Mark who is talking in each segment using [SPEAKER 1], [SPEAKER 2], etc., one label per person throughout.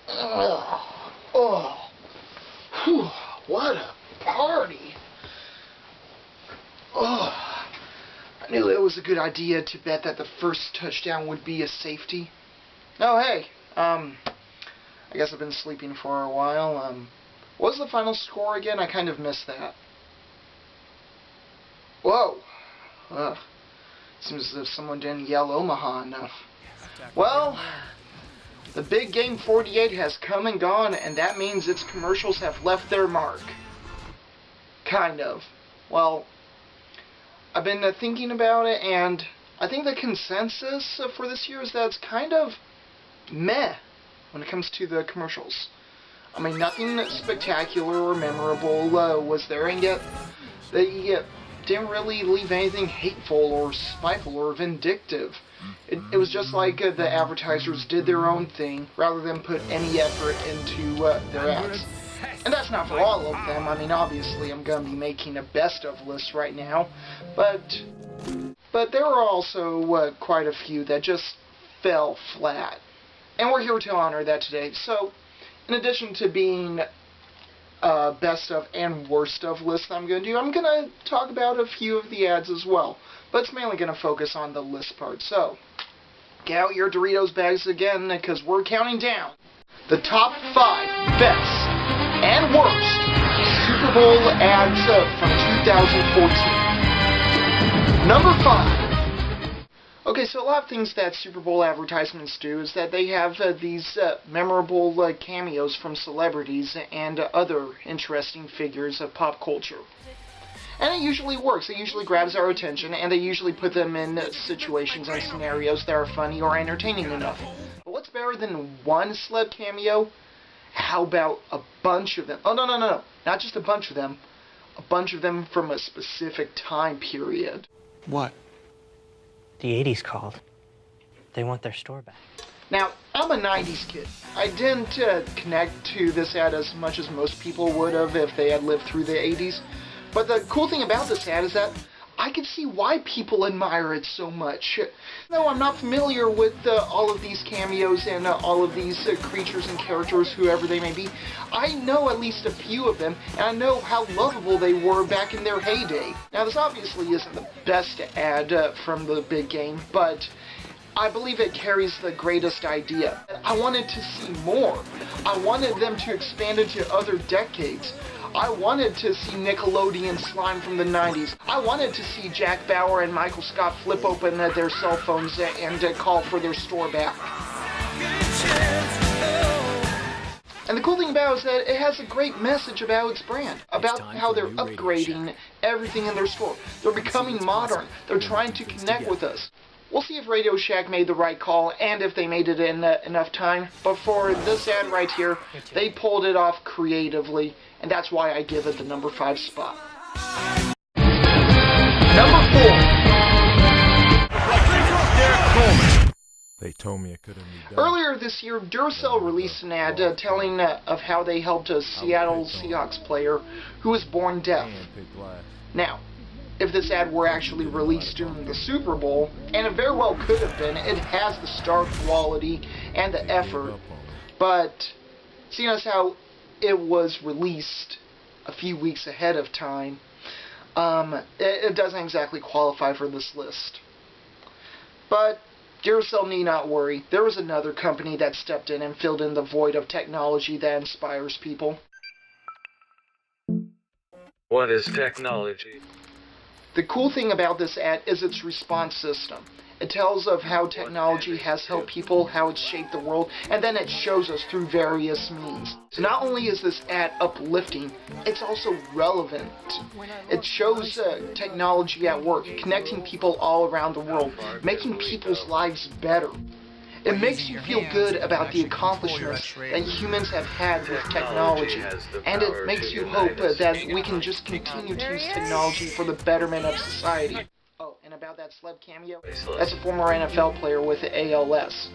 [SPEAKER 1] Oh, whew, what a party. Oh, I knew it was a good idea to bet that the first touchdown would be a safety. Oh, hey, I guess I've been sleeping for a while. What was the final score again? I kind of missed that. Whoa. Ugh. Seems as if someone didn't yell Omaha enough. Well, the big game 48 has come and gone, and that means its commercials have left their mark. Kind of. Well, I've been thinking about it, and I think the consensus for this year is that it's kind of meh when it comes to the commercials. I mean, nothing spectacular or memorable was there, and yet they didn't really leave anything hateful or spiteful or vindictive. It was just like the advertisers did their own thing rather than put any effort into their ads. And that's not for all of them. I mean, obviously I'm going to be making a best of list right now, but there are also quite a few that just fell flat. And we're here to honor that today. So, in addition to being best of and worst of list I'm going to do, I'm going to talk about a few of the ads as well. But it's mainly going to focus on the list part. So, get out your Doritos bags again, because we're counting down the top 5 best and worst Super Bowl ads from 2014. Number 5. Okay, so a lot of things that Super Bowl advertisements do is that they have these memorable cameos from celebrities and other interesting figures of pop culture. And it usually works. It usually grabs our attention, and they usually put them in situations and scenarios that are funny or entertaining enough. But what's better than one celeb cameo? How about a bunch of them? Oh, no. Not just a bunch of them. A bunch of them from a specific time period.
[SPEAKER 2] What?
[SPEAKER 3] The 80s called. They want their store back.
[SPEAKER 1] Now, I'm a 90s kid. I didn't connect to this ad as much as most people would have if they had lived through the 80s. But the cool thing about this ad is that I can see why people admire it so much. No, I'm not familiar with all of these cameos and all of these creatures and characters, whoever they may be. I know at least a few of them, and I know how lovable they were back in their heyday. Now, this obviously isn't the best ad from the big game, but I believe it carries the greatest idea. I wanted to see more. I wanted them to expand into other decades. I wanted to see Nickelodeon slime from the 90s. I wanted to see Jack Bauer and Michael Scott flip open their cell phones and call for their store back. And the cool thing about it is that it has a great message about its brand, about how they're upgrading everything in their store. They're becoming modern. They're trying to connect with us. We'll see if Radio Shack made the right call and if they made it in enough time. But for this ad right here, they pulled it off creatively, and that's why I give it the number 5 spot. Number 4.
[SPEAKER 4] They told me it couldn't be done.
[SPEAKER 1] Earlier this year, Duracell released an ad telling of how they helped a Seattle Seahawks player who was born deaf. Now, if this ad were actually released during the Super Bowl, and it very well could have been, it has the star quality and the effort, but seeing as how it was released a few weeks ahead of time, it doesn't exactly qualify for this list. But Duracell need not worry. There was another company that stepped in and filled in the void of technology that inspires people.
[SPEAKER 5] What is technology?
[SPEAKER 1] The cool thing about this ad is its response system. It tells of how technology has helped people, how it's shaped the world, and then it shows us through various means. So not only is this ad uplifting, it's also relevant. It shows technology at work, connecting people all around the world, making people's lives better. It makes you feel good about the accomplishments that humans have had with technology, and it makes you hope that we can just continue to use technology for the betterment of society. Oh, and about that celeb cameo, that's a former NFL player with ALS.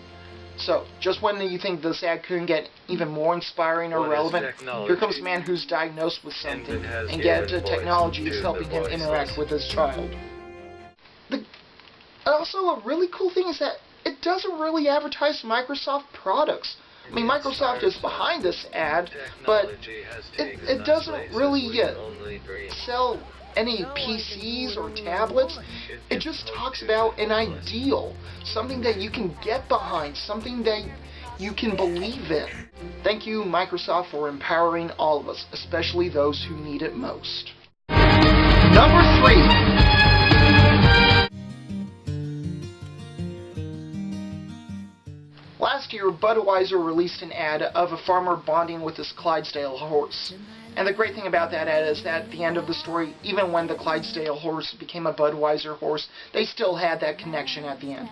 [SPEAKER 1] So, just when you think this ad couldn't get even more inspiring or relevant, here comes a man who's diagnosed with something, and yet technology is helping him interact with his child. Also, a really cool thing is that it doesn't really advertise Microsoft products. I mean, Microsoft is behind this ad, but it doesn't really sell any PCs or tablets. It just talks about an ideal, something that you can get behind, something that you can believe in. Thank you, Microsoft, for empowering all of us, especially those who need it most. Number 3. Last year, Budweiser released an ad of a farmer bonding with his Clydesdale horse. And the great thing about that ad is that at the end of the story, even when the Clydesdale horse became a Budweiser horse, they still had that connection at the end.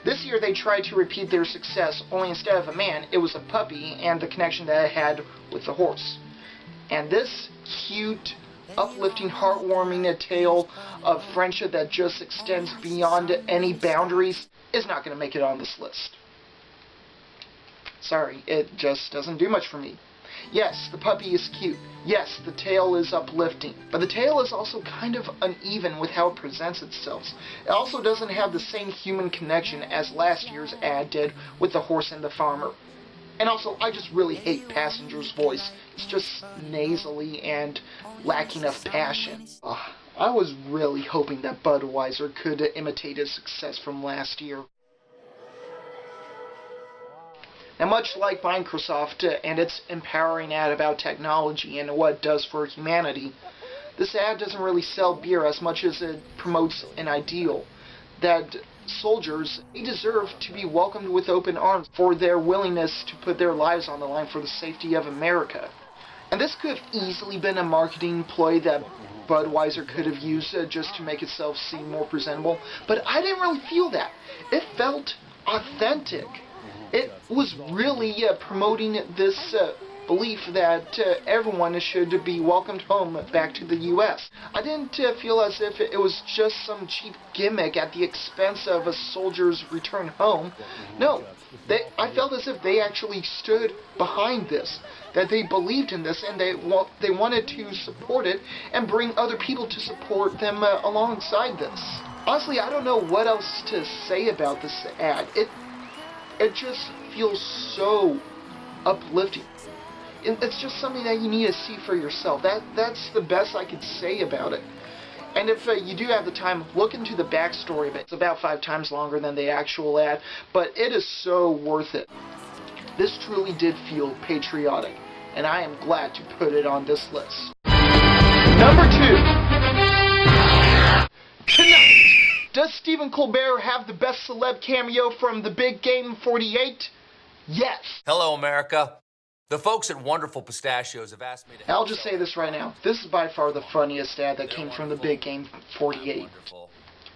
[SPEAKER 1] This year, they tried to repeat their success, only instead of a man, it was a puppy and the connection that it had with the horse. And this cute, uplifting, heartwarming tale of friendship that just extends beyond any boundaries is not going to make it on this list. Sorry, it just doesn't do much for me. Yes, the puppy is cute. Yes, the tale is uplifting. But the tale is also kind of uneven with how it presents itself. It also doesn't have the same human connection as last year's ad did with the horse and the farmer. And also, I just really hate Passenger's voice. It's just nasally and lacking of passion. I was really hoping that Budweiser could imitate its success from last year. Now, much like Microsoft and its empowering ad about technology and what it does for humanity, this ad doesn't really sell beer as much as it promotes an ideal that soldiers, they deserve to be welcomed with open arms for their willingness to put their lives on the line for the safety of America. And this could have easily been a marketing ploy that Budweiser could have used just to make itself seem more presentable, but I didn't really feel that. It felt authentic. It was really promoting this belief that everyone should be welcomed home back to the U.S. I didn't feel as if it was just some cheap gimmick at the expense of a soldier's return home. No, I felt as if they actually stood behind this, that they believed in this, and they wanted to support it and bring other people to support them alongside this. Honestly, I don't know what else to say about this ad. It just feels so uplifting. It's just something that you need to see for yourself. That's the best I could say about it. And if you do have the time, look into the backstory of it. It's about 5 times longer than the actual ad, but it is so worth it. This truly did feel patriotic, and I am glad to put it on this list. Number 2. Tonight. Does Stephen Colbert have the best celeb cameo from the big game 48? Yes.
[SPEAKER 2] Hello, America. The folks at Wonderful Pistachios have asked me to...
[SPEAKER 1] I'll just say this right now. This is by far the funniest ad that came from the big game 48.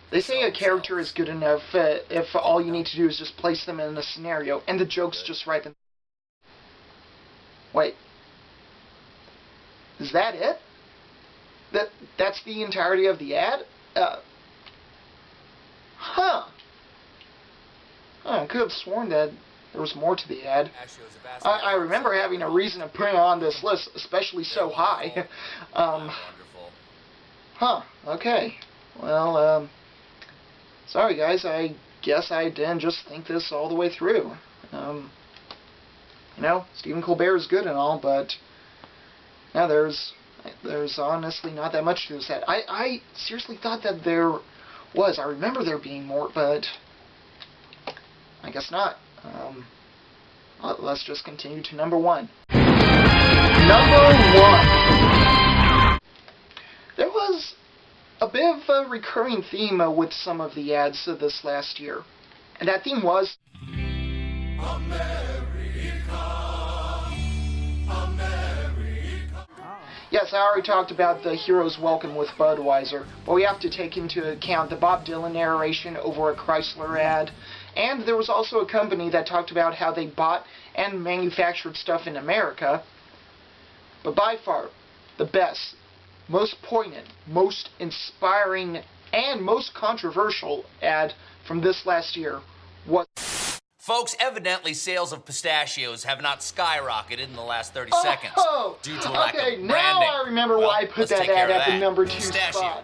[SPEAKER 1] They say a character is good enough if all you need to do is just place them in a scenario, and the joke's just right. Wait. Is that it? That's the entirety of the ad? I could have sworn that there was more to the ad. I remember having a reason to put it on this list, especially so high. Okay. Well, sorry guys, I guess I didn't just think this all the way through. Stephen Colbert is good and all, but yeah, there's honestly not that much to this ad. I seriously thought that there was. I remember there being more, but I guess not. Let's just continue to number 1. Number 1. There was a bit of a recurring theme with some of the ads this last year, and that theme was America. Yes, I already talked about the hero's welcome with Budweiser, but we have to take into account the Bob Dylan narration over a Chrysler ad, and there was also a company that talked about how they bought and manufactured stuff in America. But by far, the best, most poignant, most inspiring, and most controversial ad from this last year was...
[SPEAKER 2] Folks, evidently sales of pistachios have not skyrocketed in the last 30 seconds due to lack of branding.
[SPEAKER 1] Okay, now I remember why I put that ad at the number 2 spot.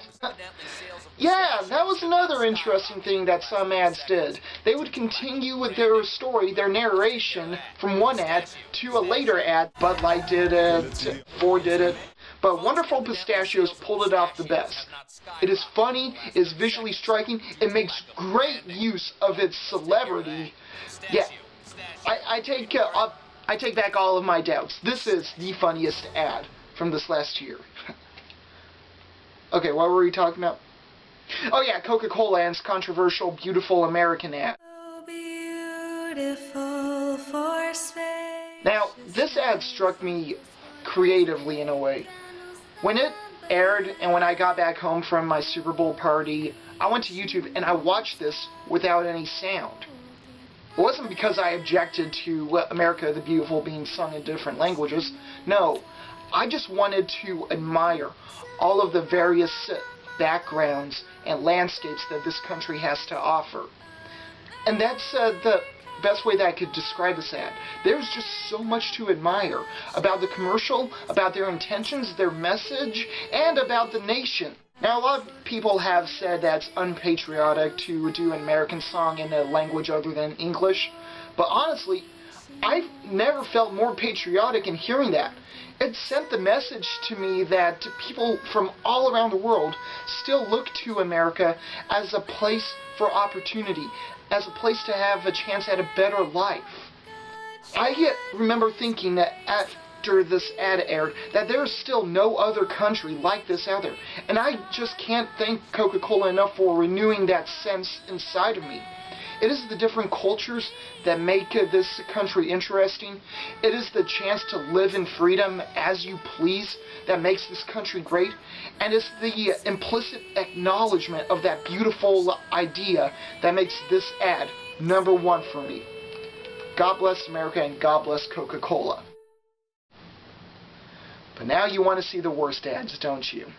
[SPEAKER 1] Yeah, that was another interesting thing that some ads did. They would continue with their story, their narration, from one ad to a later ad. Bud Light did it, Ford did it, but Wonderful Pistachios pulled it off the best. It is funny, it is visually striking, it makes great use of its celebrity. Yeah, I take back all of my doubts. This is the funniest ad from this last year. Okay, what were we talking about? Oh yeah, Coca-Cola and its controversial Beautiful American ad.
[SPEAKER 6] Beautiful for space.
[SPEAKER 1] Now, this ad struck me creatively in a way. When it aired and when I got back home from my Super Bowl party, I went to YouTube and I watched this without any sound. It wasn't because I objected to America the Beautiful being sung in different languages. No, I just wanted to admire all of the various backgrounds and landscapes that this country has to offer. And that's the best way that I could describe this ad. There's just so much to admire about the commercial, about their intentions, their message, and about the nation. Now, a lot of people have said that it's unpatriotic to do an American song in a language other than English, but honestly, I've never felt more patriotic in hearing that. It sent the message to me that people from all around the world still look to America as a place for opportunity, as a place to have a chance at a better life. I remember thinking that after this ad aired that there is still no other country like this out there, and I just can't thank Coca-Cola enough for renewing that sense inside of me. It is the different cultures that make this country interesting. It is the chance to live in freedom as you please that makes this country great. And it's the implicit acknowledgement of that beautiful idea that makes this ad #1 for me. God bless America and God bless Coca-Cola. But now you want to see the worst ads, don't you?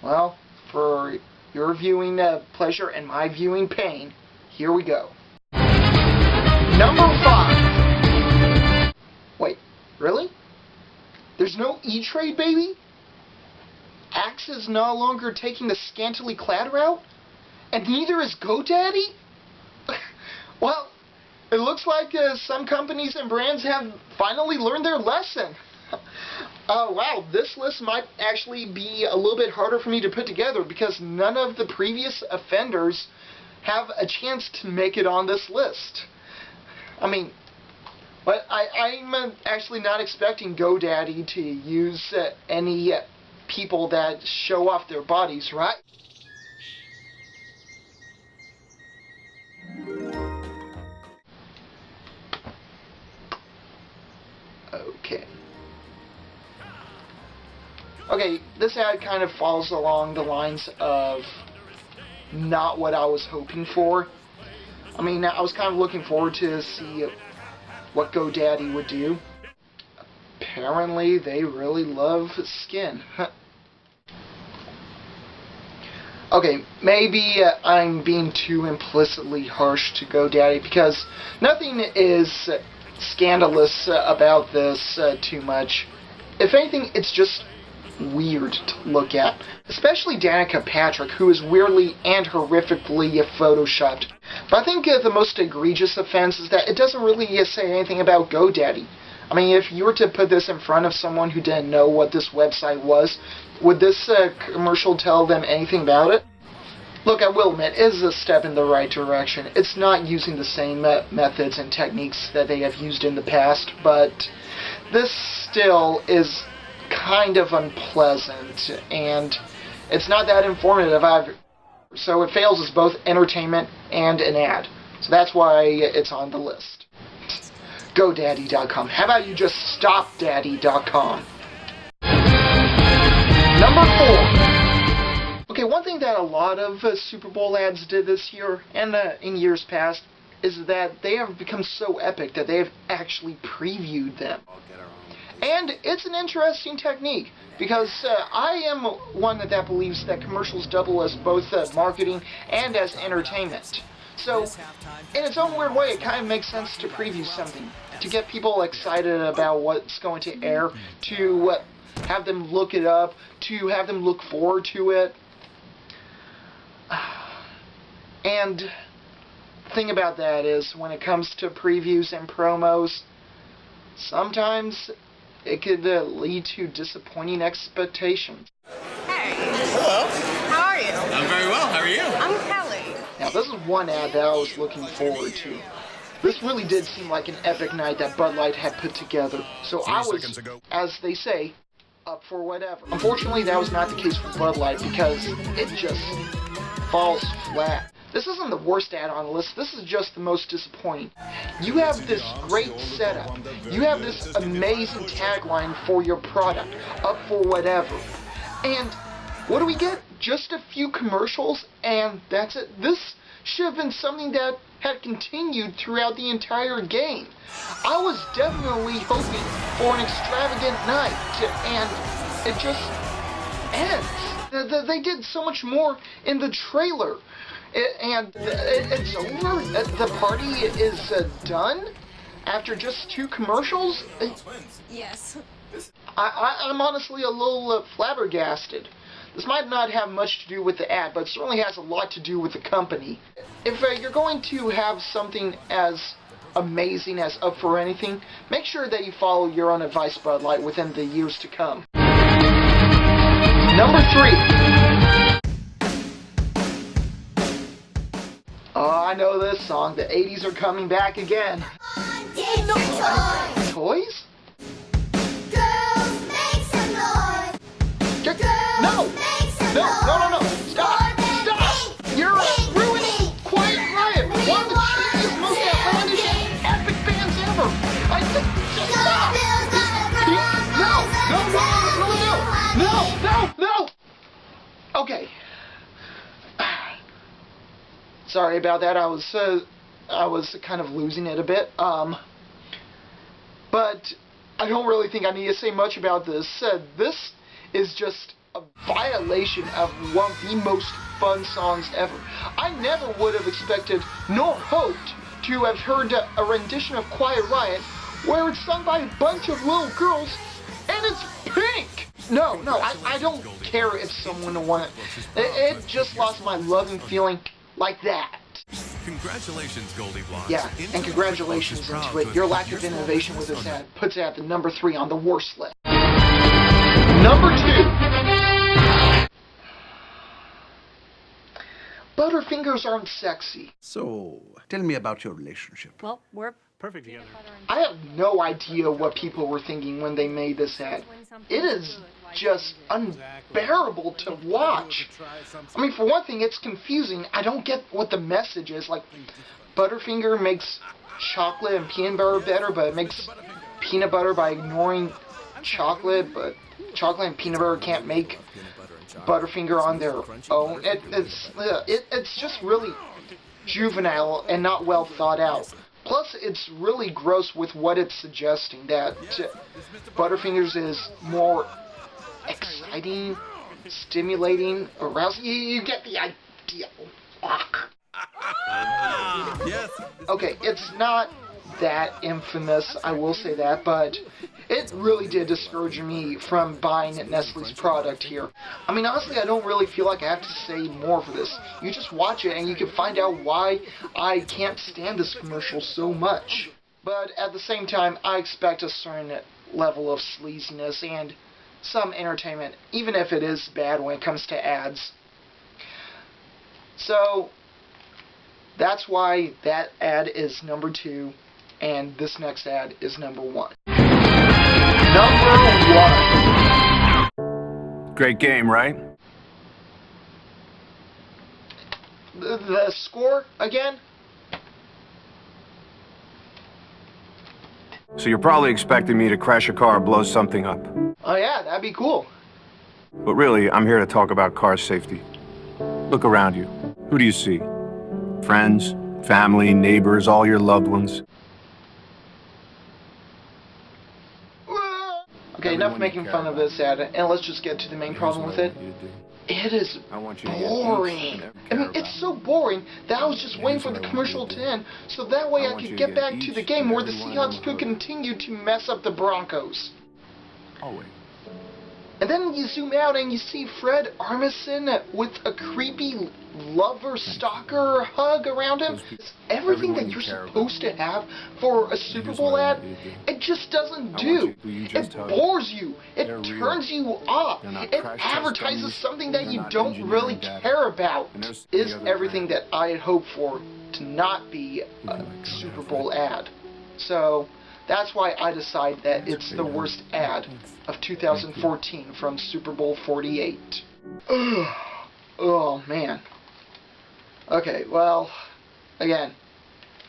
[SPEAKER 1] Well, for your viewing pleasure and my viewing pain, here we go. #5. Wait, really? There's no E-Trade, baby? Axe is no longer taking the scantily clad route? And neither is GoDaddy? Well, it looks like some companies and brands have finally learned their lesson. Wow, this list might actually be a little bit harder for me to put together because none of the previous offenders have a chance to make it on this list. I mean, but I'm actually not expecting GoDaddy to use any people that show off their bodies, right? Okay. Okay, this ad kind of falls along the lines of not what I was hoping for. I mean, I was kind of looking forward to see what GoDaddy would do. Apparently, they really love skin. Okay, maybe I'm being too implicitly harsh to GoDaddy because nothing is scandalous about this too much. If anything, it's just weird to look at. Especially Danica Patrick, who is weirdly and horrifically photoshopped. But I think the most egregious offense is that it doesn't really say anything about GoDaddy. I mean, if you were to put this in front of someone who didn't know what this website was, would this commercial tell them anything about it? Look, I will admit, it is a step in the right direction. It's not using the same methods and techniques that they have used in the past, but this still is kind of unpleasant, and it's not that informative either. So it fails as both entertainment and an ad. So that's why it's on the list. GoDaddy.com. How about you just stop Daddy.com? #4. Okay, one thing that a lot of Super Bowl ads did this year, and in years past, is that they have become so epic that they have actually previewed them. And it's an interesting technique, because I am one that believes that commercials double as both marketing and as entertainment. So, in its own weird way, it kind of makes sense to preview something, to get people excited about what's going to air, to have them look it up, to have them look forward to it. And the thing about that is, when it comes to previews and promos, sometimes it could lead to disappointing expectations.
[SPEAKER 7] Hey. Hello. How are you?
[SPEAKER 8] I'm very well. How are you?
[SPEAKER 7] I'm Kelly.
[SPEAKER 1] Now, this is one ad that I was looking forward to. This really did seem like an epic night that Bud Light had put together. So I was, as they say, up for whatever. Unfortunately, that was not the case for Bud Light because it just falls flat. This isn't the worst ad on the list. This is just the most disappointing. You have this great setup. You have this amazing tagline for your product, up for whatever. And what do we get? Just a few commercials, and that's it. This should have been something that had continued throughout the entire game. I was definitely hoping for an extravagant night, and it just ends. They did so much more in the trailer, and it's over. The party is done after just 2 commercials.
[SPEAKER 7] Yes.
[SPEAKER 1] I'm honestly a little flabbergasted. This might not have much to do with the ad, but it certainly has a lot to do with the company. If you're going to have something as amazing as Up for Anything, make sure that you follow your own advice, Bud Light, within the years to come. Number 3. Oh, I know this song. The 80s are coming back again. Toys?
[SPEAKER 9] Girls, make some noise.
[SPEAKER 1] No! No! Stop! You're ruining Quiet Riot, one of the cheesiest, most outlandish, epic bands ever. Just stop! No! Okay. Sorry about that. I was kind of losing it a bit. But I don't really think I need to say much about this. This is just a violation of one of the most fun songs ever. I never would have expected nor hoped to have heard a rendition of Quiet Riot where it's sung by a bunch of little girls and it's pink. No, I don't care if someone wanted it just lost my loving feeling like that.
[SPEAKER 4] Congratulations, Goldie Blonde.
[SPEAKER 1] Yeah, and congratulations into it. Your lack of innovation with this ad puts it at the number 3 on the worst list. Number 2. Butterfingers aren't sexy.
[SPEAKER 10] So, tell me about your relationship.
[SPEAKER 7] Well, we're
[SPEAKER 3] Perfect together.
[SPEAKER 1] I have no idea what people were thinking when they made this ad. It is just unbearable to watch. I mean, for one thing, it's confusing. I don't get what the message is. Like, Butterfinger makes chocolate and peanut butter better, but it makes peanut butter by ignoring chocolate, but chocolate and peanut butter can't make Butterfinger on their own. It's just really juvenile and not well thought out. Plus, it's really gross with what it's suggesting, that Butterfingers is more exciting, stimulating, arousing. You get the idea. Fuck.
[SPEAKER 4] Yes.
[SPEAKER 1] Okay, it's not that infamous, I will say that, but it really did discourage me from buying Nestle's product here. I mean, honestly, I don't really feel like I have to say more for this. You just watch it and you can find out why I can't stand this commercial so much. But at the same time, I expect a certain level of sleaziness and some entertainment, even if it is bad when it comes to ads. So, that's why that ad is number 2, and this next ad is number 1. Number 1.
[SPEAKER 10] Great game, right?
[SPEAKER 1] The score again?
[SPEAKER 10] So you're probably expecting me to crash a car or blow something up.
[SPEAKER 1] Oh yeah, that'd be cool.
[SPEAKER 10] But really, I'm here to talk about car safety. Look around you. Who do you see? Friends, family, neighbors, all your loved ones.
[SPEAKER 1] Okay, enough making fun of this ad, and let's just get to the main problem with it. It is boring. I mean, it's so boring that I was just waiting for the commercial to end, so that way I could get back to the game where the Seahawks could continue to mess up the Broncos.
[SPEAKER 10] Oh, wait.
[SPEAKER 1] And then you zoom out and you see Fred Armisen with a creepy lover stalker hug around him. It's everything that you're supposed to have for a Super Bowl ad. It just doesn't do. It bores you. It turns you off. It advertises something that you don't really care about. Is everything that I had hoped for to not be a Super Bowl ad. So that's why I decide that it's the worst ad of 2014 from Super Bowl 48. Oh, man. Okay, well, again,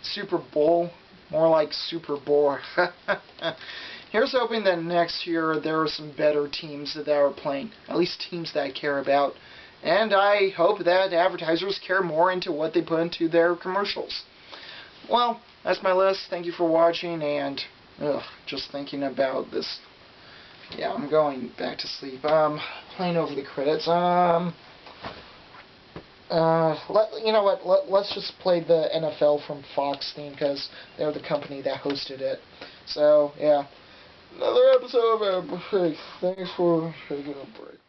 [SPEAKER 1] Super Bowl, more like Super Bore. Here's hoping that next year there are some better teams that are playing, at least teams that I care about. And I hope that advertisers care more into what they put into their commercials. Well, that's my list. Thank you for watching, and just thinking about this. Yeah, I'm going back to sleep. Playing over the credits. You know what? Let's just play the NFL from Fox theme because they're the company that hosted it. So yeah, another episode of Thanks for taking a break.